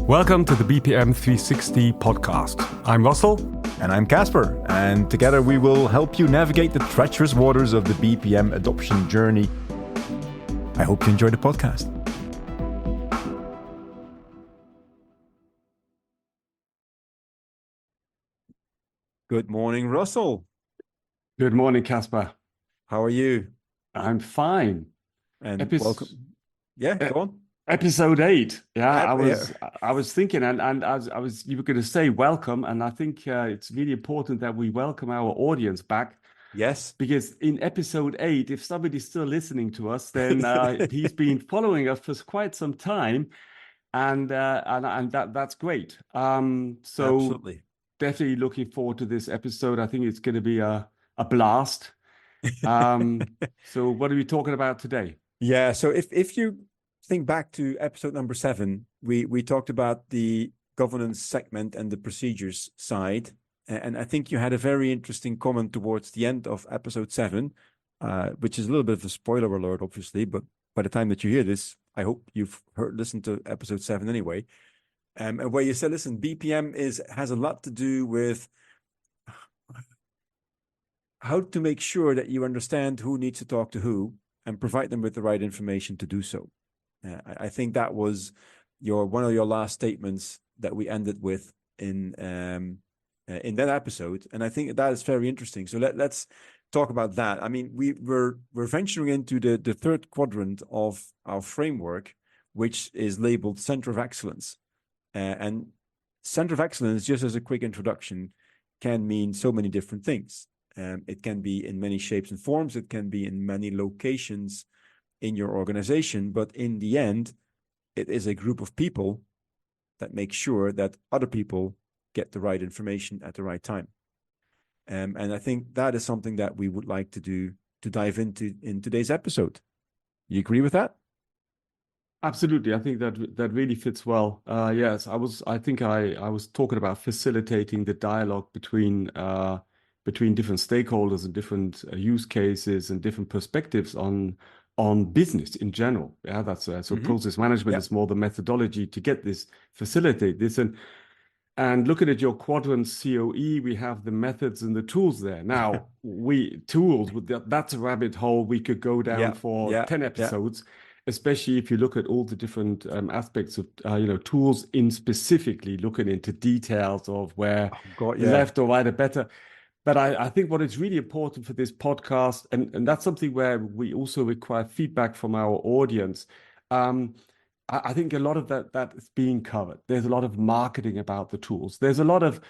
Welcome to the BPM 360 podcast. I'm Russell. And I'm Caspar. And together we will help you navigate the treacherous waters of the BPM adoption journey. I hope you enjoy the podcast. Good morning, Russell. Good morning, Caspar. How are you? I'm fine. And welcome. Yeah, go on. Episode 8. I was thinking, and I was you were going to say welcome, and I think it's really important that we welcome our audience back. Yes. Because in episode 8, if somebody's still listening to us, then he's been following us for quite some time, and that's great. So Absolutely. Definitely looking forward to this episode. I think it's going to be a blast. So what are we talking about today? Yeah. So if you think back to episode number 7, we talked about the governance segment and the procedures side. And I think you had a very interesting comment towards the end of episode 7, which is a little bit of a spoiler alert, obviously. But by the time that you hear this, I hope you've listened to episode 7 anyway. And where you said, listen, BPM has a lot to do with how to make sure that you understand who needs to talk to who and provide them with the right information to do so. I think that was one of your last statements that we ended with in that episode, and I think that is very interesting. So let's talk about that. I mean, we're venturing into the third quadrant of our framework, which is labeled Center of Excellence. And Center of Excellence, just as a quick introduction, can mean so many different things. It can be in many shapes and forms. It can be in many locations in your organization, but in the end, it is a group of people that make sure that other people get the right information at the right time. And I think that is something that we would like to dive into in today's episode. You agree with that? Absolutely. I think that really fits well. Yes, I was talking about facilitating the dialogue between different stakeholders and different use cases and different perspectives on business in general. Yeah, that's so process management is more the methodology to facilitate this. And looking at your quadrant COE, we have the methods and the tools there. Now, that's a rabbit hole we could go down for 10 episodes, especially if you look at all the different aspects of tools in specifically looking into details of where left or right are better. But I think what is really important for this podcast, and that's something where we also require feedback from our audience. I think a lot of that is being covered. There's a lot of marketing about the tools. There's a lot of,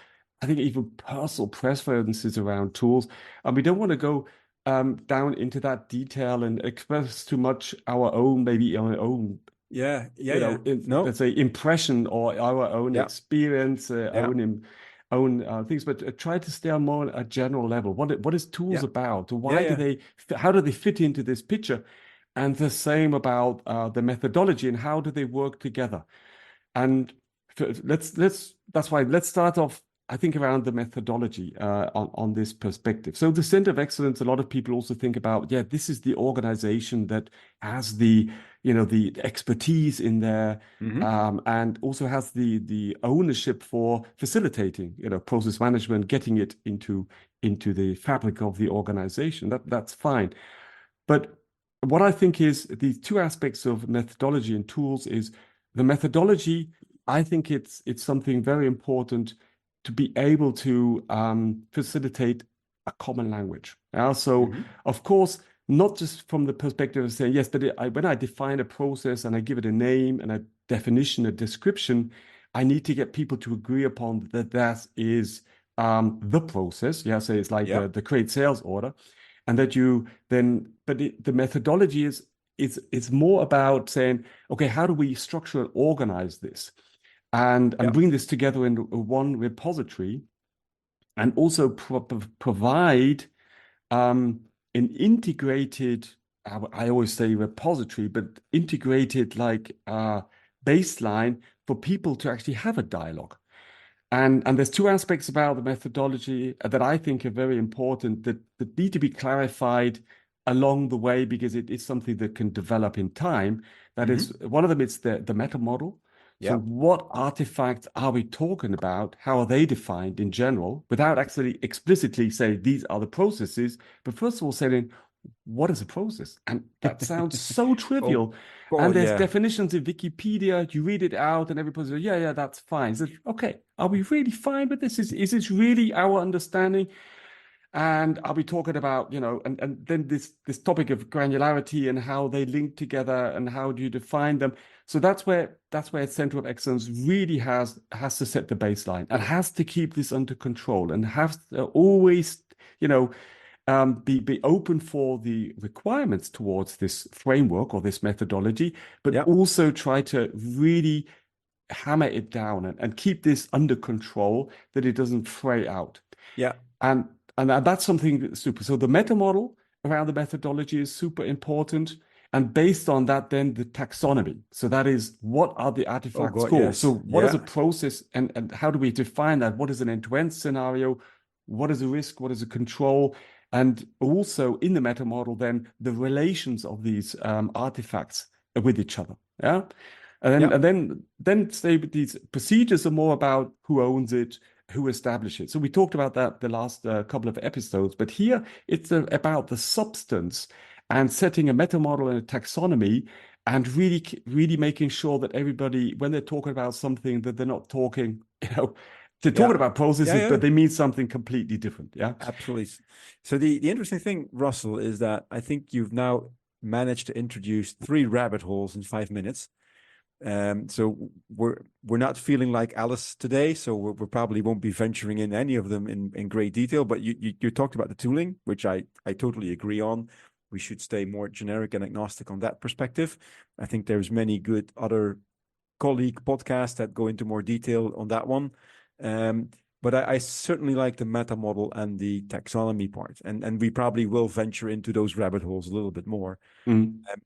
I think, even personal preferences around tools. And we don't want to go down into that detail and express too much our own let's say impression or our own experience, own things, but try to stay on more a general level. What is tools about? How do they fit into this picture? And the same about the methodology and how do they work together? And let's start off, I think, around the methodology on this perspective. So the Center of Excellence, a lot of people also think about, this is the organization that has the expertise in there, and also has the ownership for facilitating, process management, getting it into the fabric of the organization. That's fine. But what I think is these two aspects of methodology and tools is the methodology. I think it's something very important to be able to facilitate a common language. So, of course, not just from the perspective of saying, yes, but when I define a process and I give it a name and a definition, a description, I need to get people to agree upon that is the process. So it's like the create sales order. And that the methodology is more about saying, okay, how do we structure and organize this? And bring this together in one repository, and also provide an integrated, I always say repository, but integrated baseline for people to actually have a dialogue. And there's two aspects about the methodology that I think are very important that need to be clarified along the way, because it is something that can develop in time. That is, one of them is the meta model. So what artifacts are we talking about? How are they defined in general, without actually explicitly saying these are the processes, but first of all saying, what is a process? And that sounds so trivial. Oh, and there's definitions in Wikipedia. You read it out, and everybody says, "Yeah, that's fine." So, okay, are we really fine with this? Is this really our understanding? And are we talking about, and then this topic of granularity and how they link together and how do you define them? So that's where a center of excellence really has to set the baseline and has to keep this under control and has to always, be open for the requirements towards this framework or this methodology, but also try to really hammer it down and keep this under control, that it doesn't fray out. And that's something super. So the meta model around the methodology is super important. And based on that, then the taxonomy. So that is, what are the artifacts called? Yes. So what is a process, and how do we define that? What is an end-to-end scenario? What is a risk? What is a control? And also in the meta model, then the relations of these artifacts with each other. Yeah. And then say these procedures are more about who owns it, who establishes it. So we talked about that the last couple of episodes, but here it's about the substance and setting a meta model and a taxonomy, and really making sure that everybody, when they're talking about something, that they're not talking, they're talking about processes, but they mean something completely different. Yeah, absolutely. So the interesting thing, Russell, is that I think you've now managed to introduce 3 rabbit holes in 5 minutes. So we're not feeling like Alice today, so we probably won't be venturing in any of them in great detail. But you talked about the tooling, which I totally agree on. We should stay more generic and agnostic on that perspective. I think there's many good other colleague podcasts that go into more detail on that one. But I certainly like the meta model and the taxonomy part, and we probably will venture into those rabbit holes a little bit more.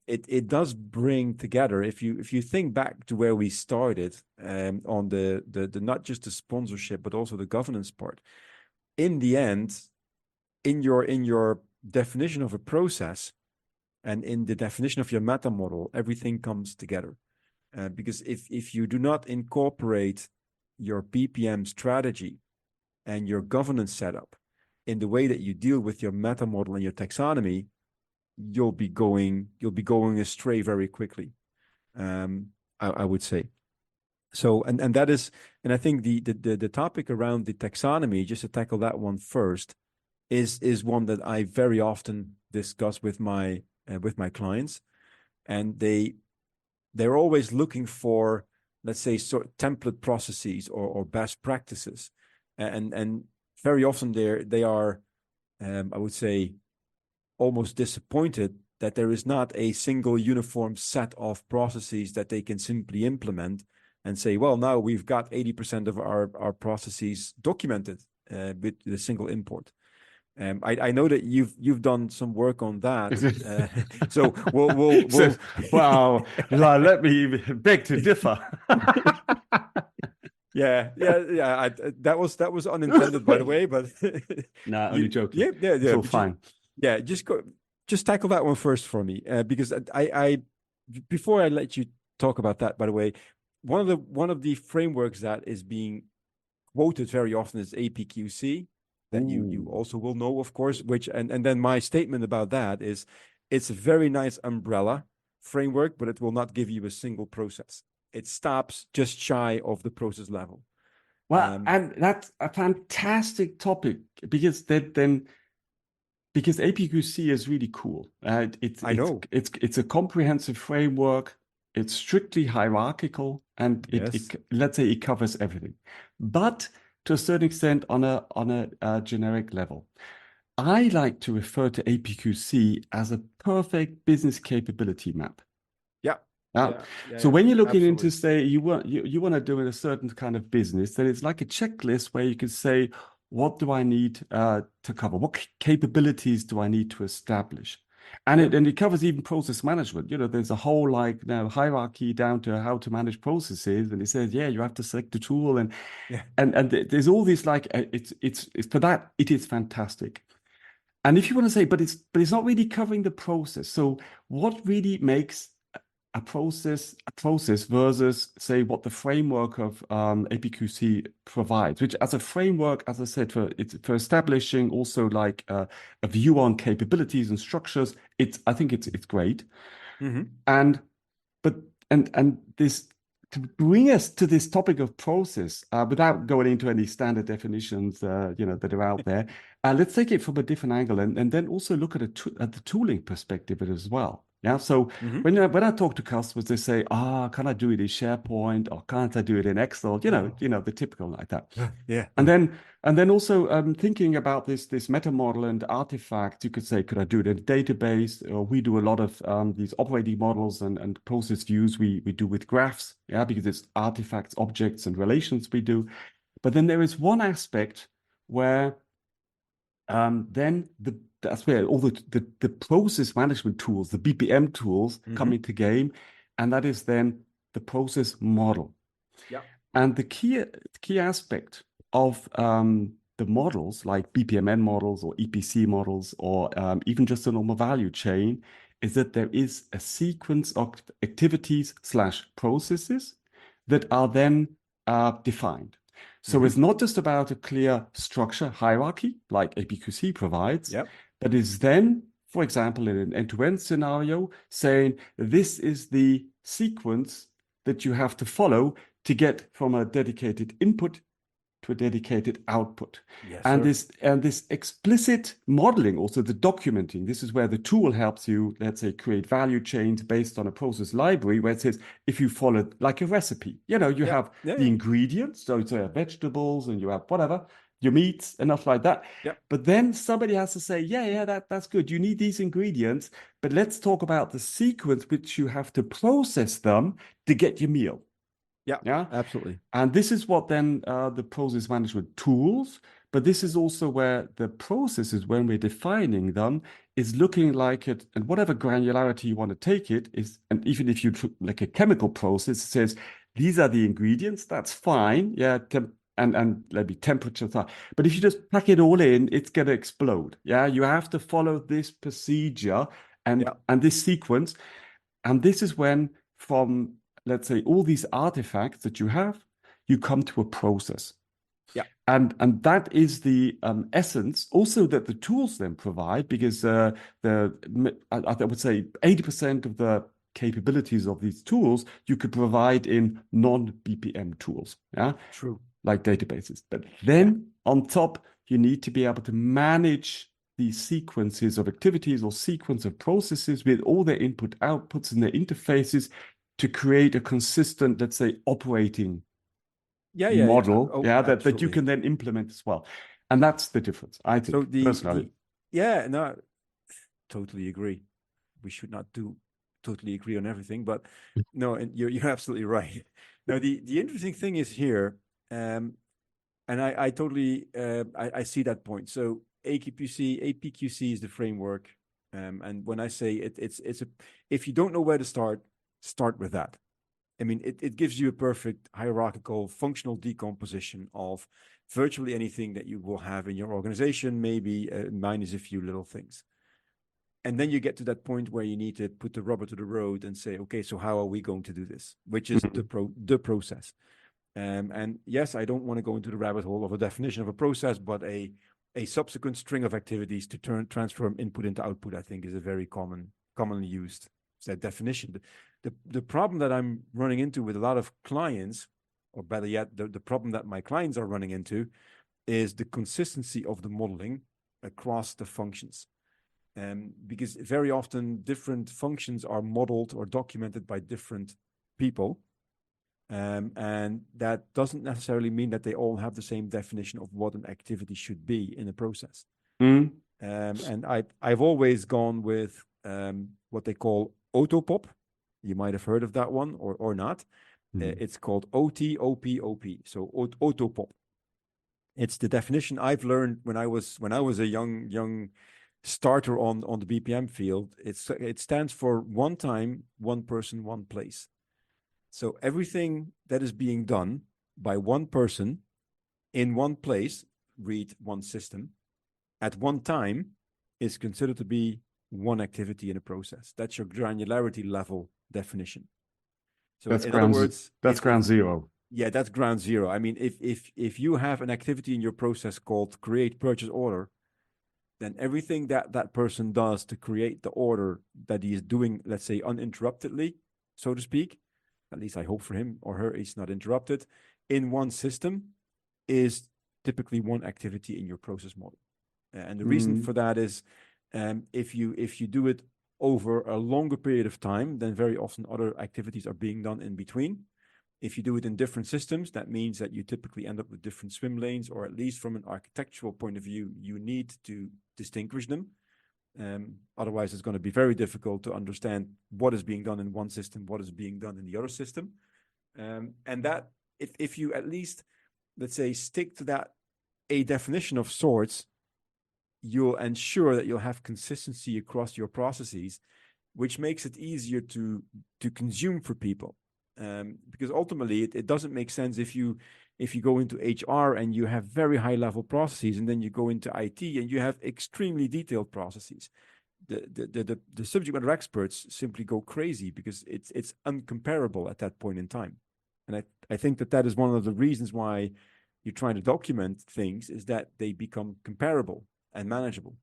It does bring together, if you think back to where we started, on the not just the sponsorship but also the governance part. In the end, in your definition of a process and in the definition of your meta model, everything comes together. Because if you do not incorporate your BPM strategy and your governance setup in the way that you deal with your meta model and your taxonomy, you'll be going astray very quickly. I would say. So, and that is, and I think the topic around the taxonomy, just to tackle that one first, is one that I very often discuss with my clients, and they're always looking for, let's say, sort of template processes or best practices, and very often they are, I would say, almost disappointed that there is not a single uniform set of processes that they can simply implement and say, well, now we've got 80% of our processes documented with the single import. I know that you've done some work on that, so we'll wow, let me beg to differ. Yeah. That was unintended, by the way, but no, only joking. Yeah. It's all fine. Just tackle that one first for me, because I before I let you talk about that, by the way, one of the frameworks that is being quoted very often is APQC, that you also will know, of course, which and then my statement about that is, it's a very nice umbrella framework, but it will not give you a single process. It stops just shy of the process level. Well, and that's a fantastic topic, because because APQC is really cool. It's a comprehensive framework. It's strictly hierarchical, and let's say it covers everything, but to a certain extent on a generic level. I like to refer to APQC as a perfect business capability map. So when you're looking into, say, you want to do in a certain kind of business, then it's like a checklist where you can say, what do I need to cover? What capabilities do I need to establish? And it covers even process management. There's a whole hierarchy down to how to manage processes, and it says, you have to select the tool, and there's all this it's for that it is fantastic. And if you want to say, but it's not really covering the process. So what really makes a process versus, say, what the framework of APQC provides, which as a framework, as I said, for establishing also like a view on capabilities and structures, I think it's great. Mm-hmm. And this, to bring us to this topic of process, without going into any standard definitions, that are out there, let's take it from a different angle and then also look at the tooling perspective as well. Yeah. So when I talk to customers, they say, can I do it in SharePoint or can't I do it in Excel? The typical like that. Yeah. And then also thinking about this meta model and artifacts, you could say, could I do it in a database? Or we do a lot of these operating models and process views we do with graphs, yeah, because it's artifacts, objects, and relations we do. But then there is one aspect where that's where all the process management tools, the BPM tools, come into game, and that is then the process model. Yeah. And the key aspect of the models, like BPMN models or EPC models, or even just a normal value chain, is that there is a sequence of activities / processes that are then defined. So it's not just about a clear structure hierarchy like APQC provides, but is then, for example, in an end-to-end scenario, saying this is the sequence that you have to follow to get from a dedicated input to a dedicated output. Yes, and this explicit modeling, also the documenting, this is where the tool helps you, let's say, create value chains based on a process library, where it says, if you follow like a recipe, you have the ingredients, so it's vegetables and you have whatever, your meats, enough like that. But then somebody has to say, that's good. You need these ingredients, but let's talk about the sequence which you have to process them to get your meal. Yeah, absolutely. And this is what then the process management tools, but this is also where the processes, when we're defining them, is looking like it, and whatever granularity you want to take it is, and even if you like a chemical process, it says these are the ingredients, that's fine, and maybe temperature. But if you just pack it all in, it's going to explode. Yeah, you have to follow this procedure and this sequence, and this is when from, let's say, all these artifacts that you have, you come to a process. Yeah. And that is the essence also that the tools then provide, because I would say 80% of the capabilities of these tools you could provide in non-BPM tools. Yeah. True. Like databases. But then on top, you need to be able to manage these sequences of activities or sequence of processes with all their input outputs and their interfaces to create a consistent, let's say, operating model, that you can then implement as well. And that's the difference, I think, personally. No, totally agree. We should not totally agree on everything, but no, and you're absolutely right. Now, the interesting thing is here, and I totally I see that point. So APQC is the framework, and when I say it's if you don't know where to start with that. I mean, it gives you a perfect hierarchical functional decomposition of virtually anything that you will have in your organization, maybe minus a few little things. And then you get to that point where you need to put the rubber to the road and say, okay, so how are we going to do this? Which is the process. And yes, I don't want to go into the rabbit hole of a definition of a process, but a subsequent string of activities to transform input into output, I think, is a very commonly used definition. The problem that I'm running into with a lot of clients, or better yet, the problem that my clients are running into, is the consistency of the modeling across the functions. Because very often different functions are modeled or documented by different people. And that doesn't necessarily mean that they all have the same definition of what an activity should be in a process. And I've always gone with what they call autopop. You might have heard of that one or not. It's called OTOPOP. So autopop. It's the definition I've learned when I was a young starter on the BPM field. It stands for one time, one person, one place. So everything that is being done by one person in one place, read one system, at one time is considered to be one activity in a process. That's your granularity level definition. So that's in other words, that's ground zero. Yeah, that's ground zero. I mean, if you have an activity in your process called create purchase order, then everything that that person does to create the order that he is doing, let's say uninterruptedly, so to speak, at least I hope for him or her, it's not interrupted, in one system is typically one activity in your process model. And the reason for that is if you do it over a longer period of time, then very often other activities are being done in between. If you do it in different systems, that means that you typically end up with different swim lanes, or at least from an architectural point of view, you need to distinguish them. Otherwise, it's going to be very difficult to understand what is being done in one system, what is being done in the other system. And that, if you at least, let's say, stick to that, a definition of sorts, you'll ensure that you'll have consistency across your processes, which makes it easier to consume for people. Because ultimately, it doesn't make sense if you go into HR and you have very high level processes, and then you go into IT and you have extremely detailed processes. The subject matter experts simply go crazy because it's uncomparable at that point in time. And I think that is one of the reasons why you're trying to document things, is that they become comparable and manageable.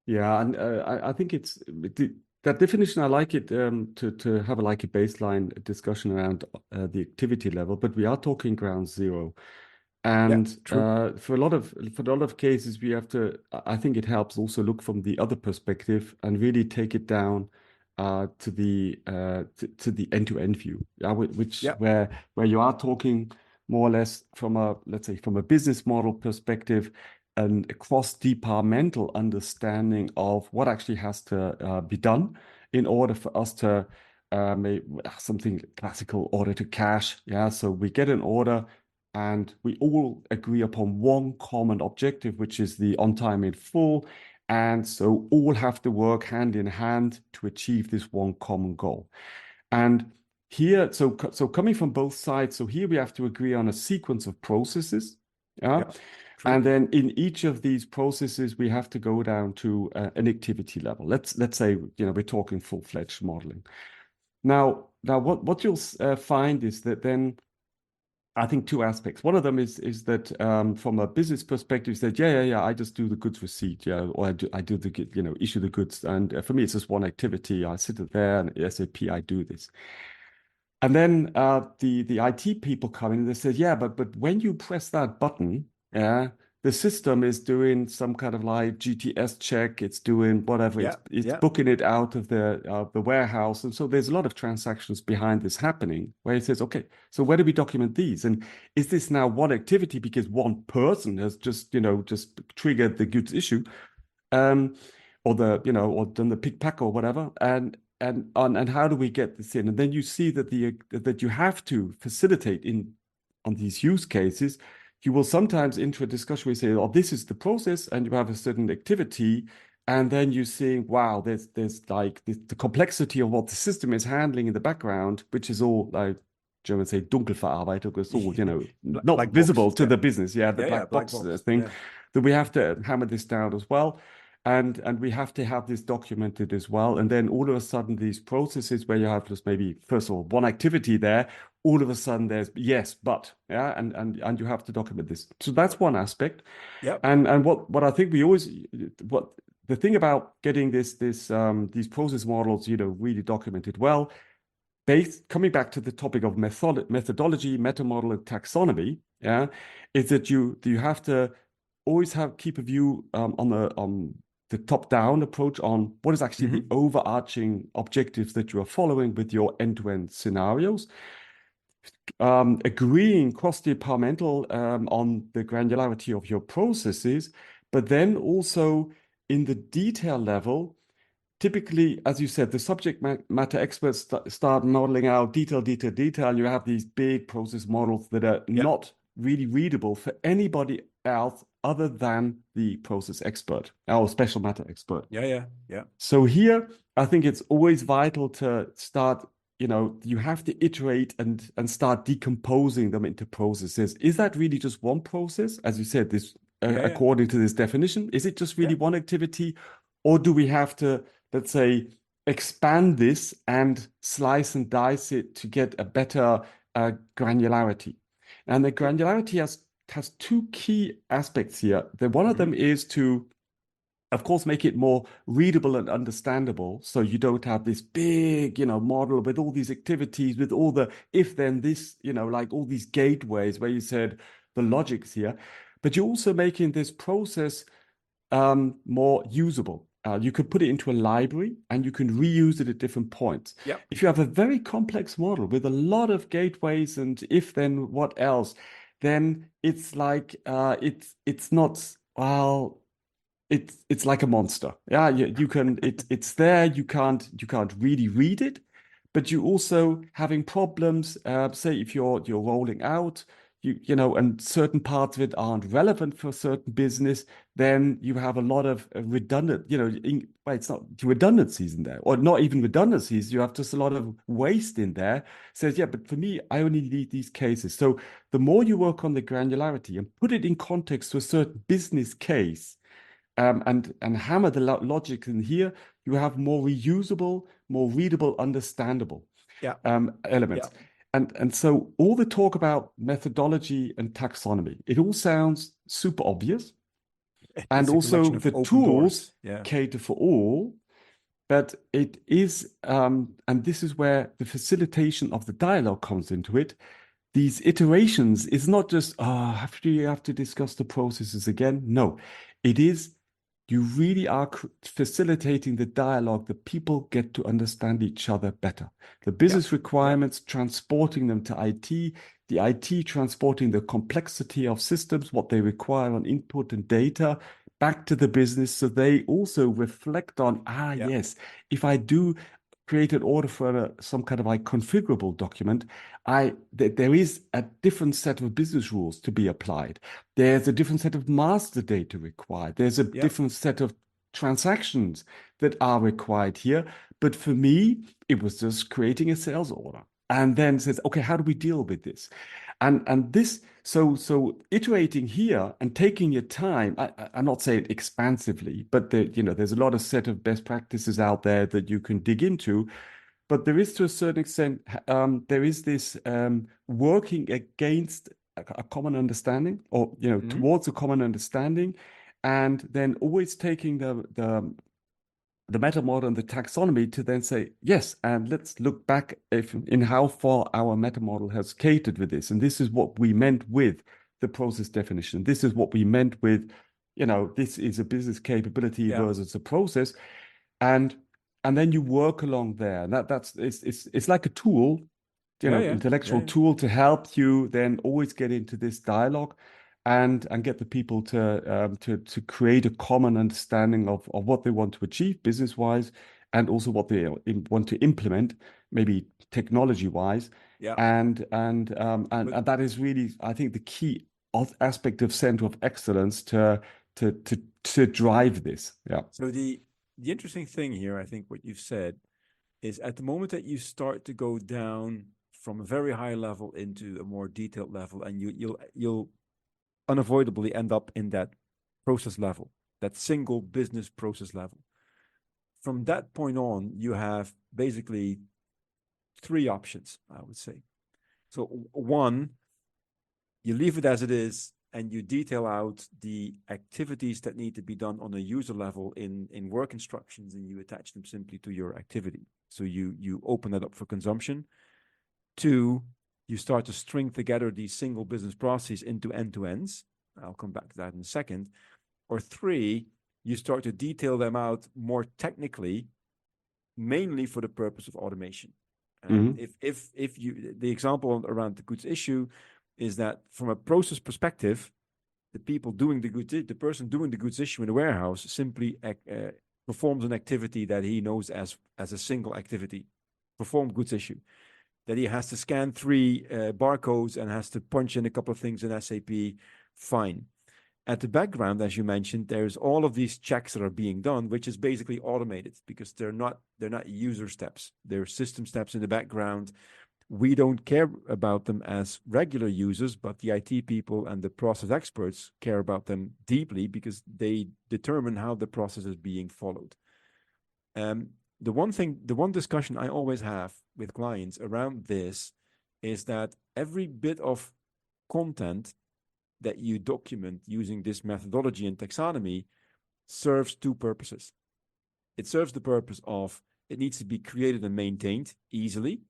Yeah, and I think that definition. I like it to have a baseline discussion around the activity level, but we are talking ground zero, and for a lot of cases we have to. I think it helps also look from the other perspective and really take it down to the end-to-end view, where you are talking more or less from a, let's say, from a business model perspective, and a cross-departmental understanding of what actually has to be done in order for us to make something classical order to cash. Yeah, so we get an order and we all agree upon one common objective, which is the on time in full. And so all have to work hand in hand to achieve this one common goal. And here, so coming from both sides, so here we have to agree on a sequence of processes. Yeah. And then in each of these processes, we have to go down to an activity level. Let's say, we're talking full-fledged modeling. Now what you'll find is that then I think two aspects. One of them is that from a business perspective, that I just do the goods receipt, or I do the issue the goods, and for me it's just one activity. I sit there and SAP, I do this. And then the IT people come in and they say, but when you press that button, the system is doing some kind of GTS check. It's doing whatever. It's booking it out of the warehouse. And so there's a lot of transactions behind this happening, where it says, okay, so where do we document these? And is this now one activity because one person has just triggered the goods issue, or done the pick pack or whatever? And how do we get this in? And then you see that that you have to facilitate on these use cases. You will sometimes enter a discussion where you say, oh, this is the process, and you have a certain activity, and then you see, wow, there's the complexity of what the system is handling in the background, which is all Germans say Dunkelverarbeitung, it's all not black visible box, to the business. The black box thing. That we have to hammer this down as well. And we have to have this documented as well. And then all of a sudden, these processes where you have just maybe, first of all, one activity there, all of a sudden there's yes, but, and you have to document this. So that's one aspect. And what I think the thing about getting these process models, really documented well, coming back to the topic of methodology, meta model, and taxonomy, is that you have to always keep a view on the top-down approach on what is actually the overarching objectives that you are following with your end-to-end scenarios. Agreeing cross-departmental on the granularity of your processes, but then also in the detail level, typically, as you said, the subject matter experts start modeling out detail. You have these big process models that are not really readable for anybody else other than the process expert, our special matter expert. So here, I think it's always vital to start, you have to iterate and start decomposing them into processes. Is that really just one process? As you said, this according to this definition, is it just really one activity? Or do we have to, let's say, expand this and slice and dice it to get a better granularity. And the granularity has two key aspects here. One of them is to, of course, make it more readable and understandable. So you don't have this big, model with all these activities, with all the if then this, like all these gateways where you said the logic's here. But you're also making this process more usable. You could put it into a library and you can reuse it at different points. Yep. If you have a very complex model with a lot of gateways and if then what else, then it's like it's not, well, it's like a monster. Yeah, you can it's there. You can't really read it, but you also having problems. Say if you're rolling out, and certain parts of it aren't relevant for a certain business, then you have a lot of redundant. Well, it's not redundancies in there, or not even redundancies. You have just a lot of waste in there. Says yeah, but for me, I only need these cases. So the more you work on the granularity and put it in context to a certain business case and hammer the logic in here, you have more reusable, more readable, understandable elements. Yeah. And so all the talk about methodology and taxonomy, it all sounds super obvious. And also the tools cater for all, but it is, and this is where the facilitation of the dialogue comes into it. These iterations is not just, you have to discuss the processes again. No, it is, you really are facilitating the dialogue that people get to understand each other better. The business requirements, transporting them to IT, the IT transporting the complexity of systems, what they require on input and data back to the business. So they also reflect on, yes, if I do create an order for some kind of like configurable document, there is a different set of business rules to be applied. There's a different set of master data required. There's a different set of transactions that are required here. But for me, it was just creating a sales order and then says, okay, how do we deal with this? And this, so iterating here and taking your time, I'm not saying expansively, but there's a lot of set of best practices out there that you can dig into. But there is, to a certain extent, there is this working against a common understanding, or towards a common understanding, and then always taking the meta model and the taxonomy to then say yes, and let's look back in how far our meta model has catered with this, and this is what we meant with the process definition. This is what we meant with, this is a business capability versus a process, and then you work along there. And it's like a tool, intellectual tool to help you then always get into this dialogue and get the people to create a common understanding of what they want to achieve business wise, and also what they want to implement, maybe technology wise. And that is really, I think, the key aspect of center of excellence to drive this. So the interesting thing here, I think what you've said, is at the moment that you start to go down from a very high level into a more detailed level, and you'll unavoidably end up in that process level, that single business process level. From that point on, you have basically three options, I would say. So one, you leave it as it is, and you detail out the activities that need to be done on a user level in work instructions, and you attach them simply to your activity. So you open that up for consumption. Two, you start to string together these single business processes into end-to-ends. I'll come back to that in a second. Or three, you start to detail them out more technically, mainly for the purpose of automation. If you, the example around the goods issue is that from a process perspective, the person doing the goods issue in the warehouse simply performs an activity that he knows as a single activity, perform goods issue. That he has to scan 3 barcodes and has to punch in a couple of things in SAP, fine. At the background, as you mentioned, there's all of these checks that are being done, which is basically automated because they're not user steps. They're system steps in the background. We don't care about them as regular users, but the IT people and the process experts care about them deeply because they determine how the process is being followed. the one discussion I always have with clients around this is that every bit of content that you document using this methodology and taxonomy serves two purposes. It serves the purpose of it needs to be created and maintained easily,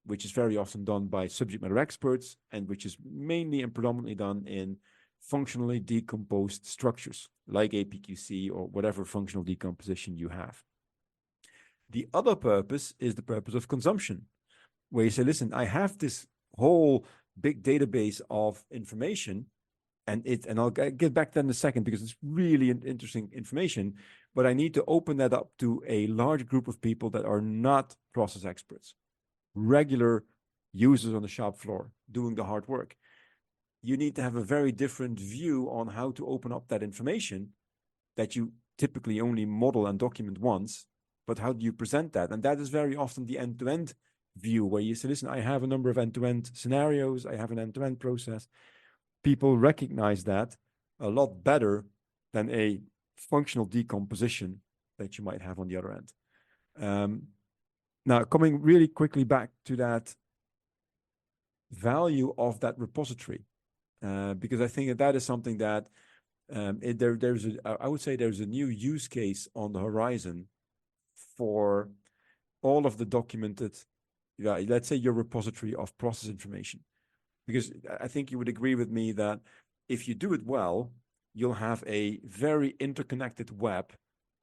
which is very often done by subject matter experts, and which is mainly and predominantly done in functionally decomposed structures like APQC or whatever functional decomposition you have. The other purpose is the purpose of consumption, where you say, listen, I have this whole big database of information, and I'll get back to that in a second because it's really interesting information, but I need to open that up to a large group of people that are not process experts, regular users on the shop floor doing the hard work. You need to have a very different view on how to open up that information that you typically only model and document once, but how do you present that? And that is very often the end-to-end view, where you say, listen, I have a number of end-to-end scenarios, I have an end-to-end process. People recognize that a lot better than a functional decomposition that you might have on the other end. Now, coming really quickly back to that value of that repository, because I think that is something that I would say there's a new use case on the horizon for all of the documented, let's say your repository of process information. Because I think you would agree with me that if you do it well, you'll have a very interconnected web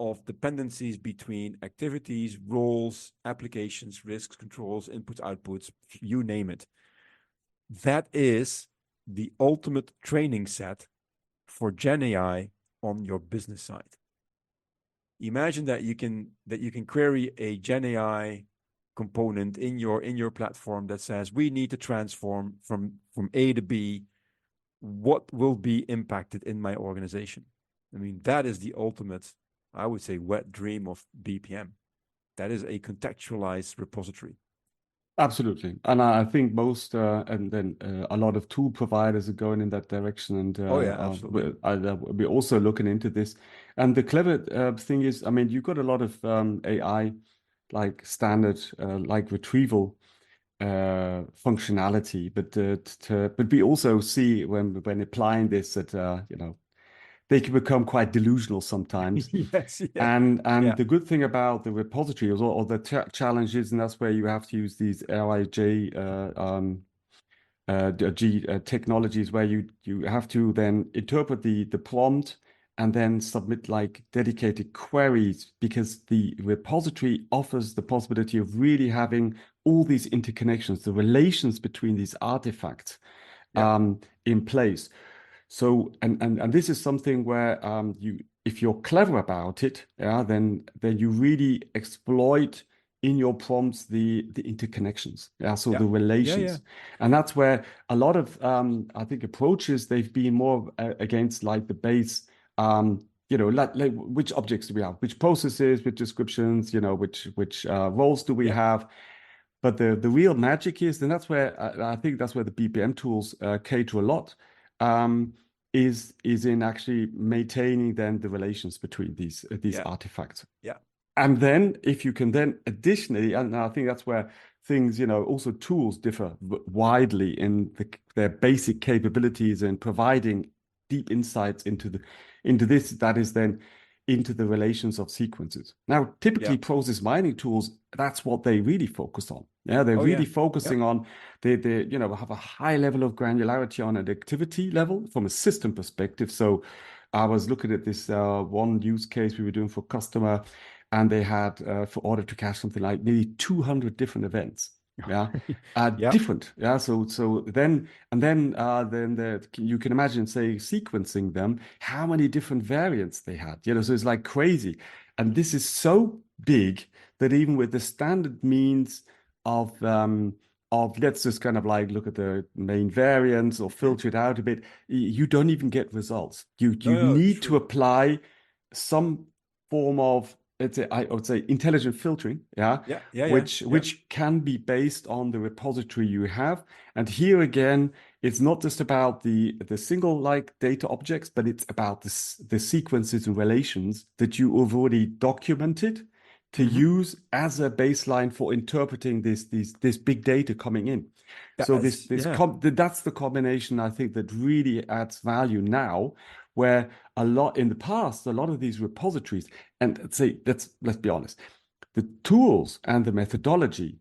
of dependencies between activities, roles, applications, risks, controls, inputs, outputs, you name it. That is the ultimate training set for Gen AI on your business side. Imagine that you can query a Gen AI component in your platform that says, we need to transform from A to B. What will be impacted in my organization? I mean, that is the ultimate, I would say, wet dream of BPM. That is a contextualized repository. Absolutely. And I think most, and then a lot of tool providers are going in that direction. And absolutely. We're also looking into this. And the clever thing is, I mean, you've got a lot of AI, like standard, like retrieval functionality. But we also see when applying this that, they can become quite delusional sometimes. Yes, yeah. And the good thing about the repository or the challenge is, and that's where you have to use these LIJ technologies, where you have to then interpret the prompt and then submit like dedicated queries, because the repository offers the possibility of really having all these interconnections, the relations between these artifacts in place. So, and this is something where if you're clever about it, then you really exploit in your prompts the interconnections, the relations, and that's where a lot of I think approaches, they've been more against like the base, like which objects do we have, which processes, which descriptions, which roles do we have. But the real magic is, and that's where I think that's where the BPM tools cater a lot. Is in actually maintaining then the relations between these artifacts. Yeah. And then if you can then additionally, and I think that's where things, also tools differ widely in their basic capabilities and providing deep insights into this, that is then into the relations of sequences. Now, typically process mining tools, that's what they really focus on. Yeah, they're really focusing on, they have a high level of granularity on an activity level from a system perspective. So I was looking at this one use case we were doing for customer, and they had for order to cache something like nearly 200 different events. Different. So then you can imagine, say, sequencing them, how many different variants they had. So it's like crazy. And this is so big that even with the standard means of let's just kind of like look at the main variants or filter it out a bit, you don't even get results. You need to apply some form of, let's say, I would say intelligent filtering, which can be based on the repository you have. And here again, it's not just about the single like data objects, but it's about the sequences and relations that you have already documented to use as a baseline for interpreting this big data coming in. So that's the combination, I think, that really adds value now, where in the past, a lot of these repositories, and let's be honest, the tools and the methodology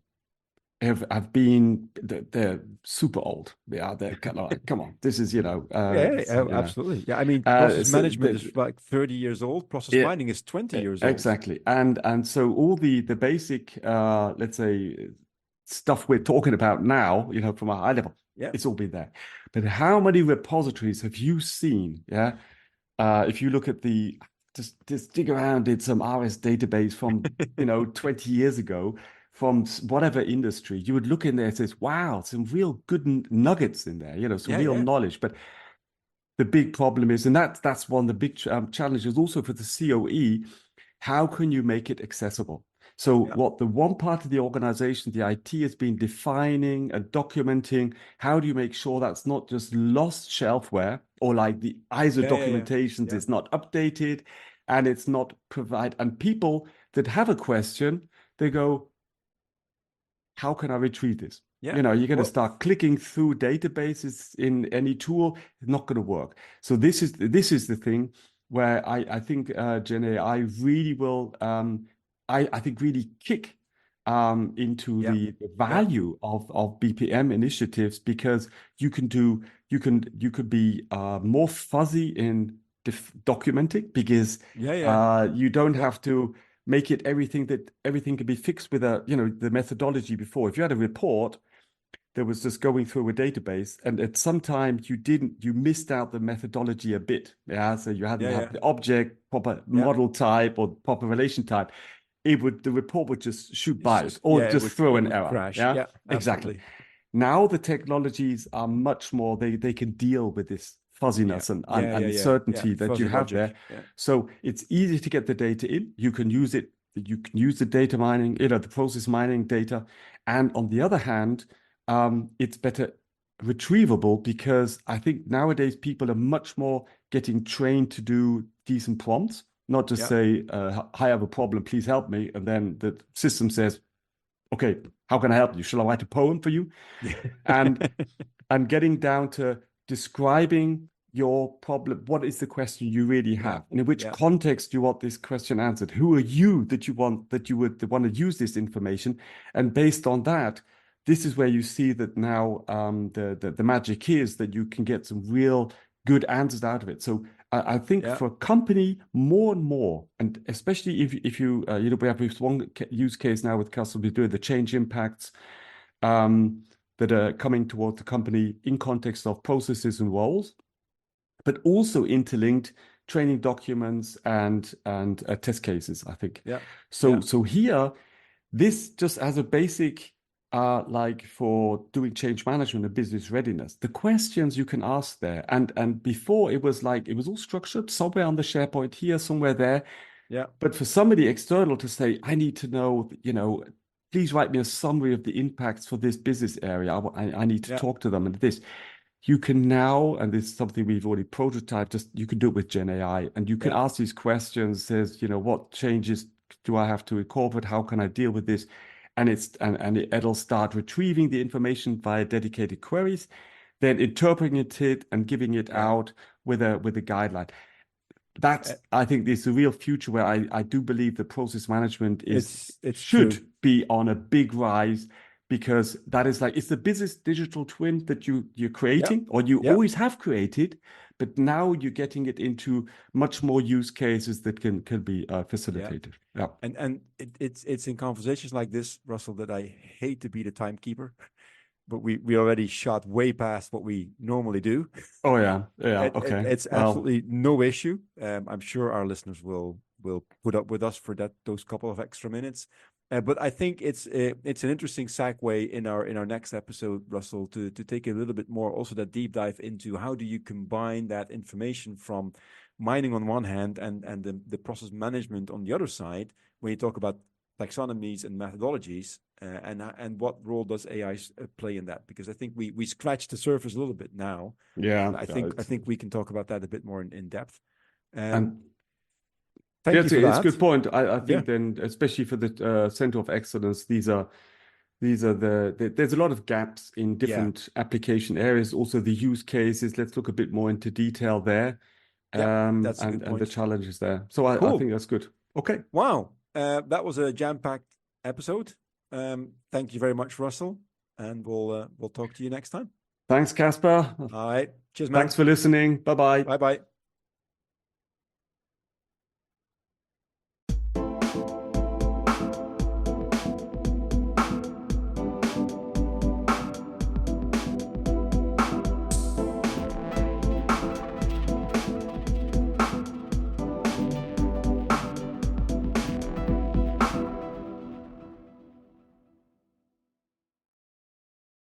have been, they're super old. They're kind of like, come on, this is absolutely. Yeah, I mean, process management is like 30 years old. Process mining is 20 years old. Exactly. And so all the basic let's say stuff we're talking about now, from a high level, it's all been there. But how many repositories have you seen? If you look at just dig around in some RS database from 20 years ago, from whatever industry, you would look in there and says, wow, some real good nuggets in there, some real knowledge. But the big problem is, and that's one of the big challenges also for the COE, how can you make it accessible? So what the one part of the organization, the IT, has been defining and documenting, how do you make sure that's not just lost shelfware, or like the ISO documentations is not updated and it's not and people that have a question, they go, how can I retrieve this? You're going to start clicking through databases in any tool. It's not going to work. So this is the thing where I think Gen AI really will, I think, really kick into the value of BPM initiatives, because you could be more fuzzy in documenting, because you don't have to make it everything can be fixed with the methodology before. If you had a report that was just going through a database, and at some time you missed out the methodology a bit. So you hadn't had the object, proper model type, or proper relation type. The report would just shoot by it, or just throw an error. Crash. Exactly. Now the technologies are much more, they can deal with this fuzziness and uncertainty that you have there. So it's easy to get the data in. You can use it. You can use the data mining, the process mining data. And on the other hand, it's better retrievable, because I think nowadays people are much more getting trained to do decent prompts, not just say, I have a problem, please help me. And then the system says, okay, how can I help you? Shall I write a poem for you? And getting down to describing your problem. What is the question you really have? And in which context do you want this question answered? Who are you that you would want to use this information? And based on that, this is where you see that now the magic is that you can get some real good answers out of it. So I think for a company, more and more, and especially if you we have this one use case now with customers doing the change impacts that are coming towards the company in context of processes and roles, but also interlinked training documents and test cases, I think. So here, this just as a basic, like for doing change management and business readiness, the questions you can ask there. And before it was all structured somewhere on the SharePoint here, somewhere there. But for somebody external to say, I need to know, please write me a summary of the impacts for this business area. I need to talk to them and this. You can now, and this is something we've already prototyped, you can do it with Gen AI, and you can ask these questions, says, what changes do I have to incorporate? How can I deal with this? And it'll start retrieving the information via dedicated queries, then interpreting it and giving it out with a guideline. That's, I think, is the real future, where I do believe the process management should be on a big rise, because that is it's the business digital twin that you're creating, or you always have created, but now you're getting it into much more use cases that can be facilitated. And it's in conversations like this, Russell, that I hate to be the timekeeper, but we already shot way past what we normally do. Oh yeah, okay. It's absolutely no issue. I'm sure our listeners will put up with us for those couple of extra minutes. But I think it's an interesting segue in our next episode, Russell, to take a little bit more also that deep dive into how do you combine that information from mining on one hand and the process management on the other side, when you talk about taxonomies and methodologies, and what role does AI play in that? Because I think we scratched the surface a little bit now. I think we can talk about that a bit more in depth. And Thank you for it's that. a good point. I think then, especially for the Center of Excellence, these are there's a lot of gaps in different application areas. Also the use cases. Let's look a bit more into detail there. That's a good And point. the challenges there. So I think that's good. Okay. Wow. That was a jam-packed episode. Thank you very much, Russell. And we'll talk to you next time. Thanks, Caspar. All right. Cheers, man. Thanks for listening. Bye-bye. Bye-bye.